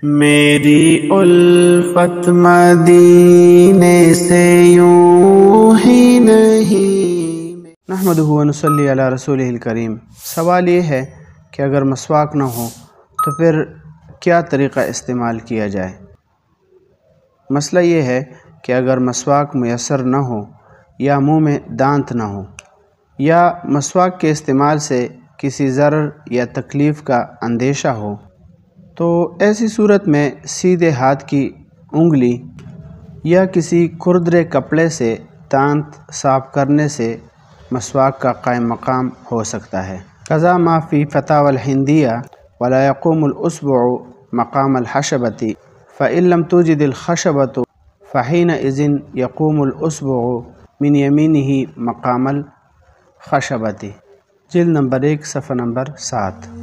میری الفت مدینے سے یوں ہی نہیں۔ نحمدہ و نصلی علی رسولہ الکریم۔ سوال یہ ہے کہ اگر مسواک نہ ہو تو پھر کیا طریقہ استعمال کیا جائے؟ مسئلہ یہ ہے کہ اگر مسواک میسر نہ ہو یا منہ میں دانت نہ ہو یا مسواک کے استعمال سے کسی ضرر یا تکلیف کا اندیشہ ہو تو ایسی صورت میں سیدھے ہاتھ کی انگلی یا کسی کھردرے کپڑے سے دانت صاف کرنے سے مسواک کا قائم مقام ہو سکتا ہے۔ قضا ما فی فتاوی الہندیہ ولا یقوم الاصبع مقام الخشبۃ فإن لم توجد الخشبۃ فحینئذ یقوم الاصبع من یمینہ مقام الخشبۃ۔ جلد نمبر 1 صفحہ نمبر 7۔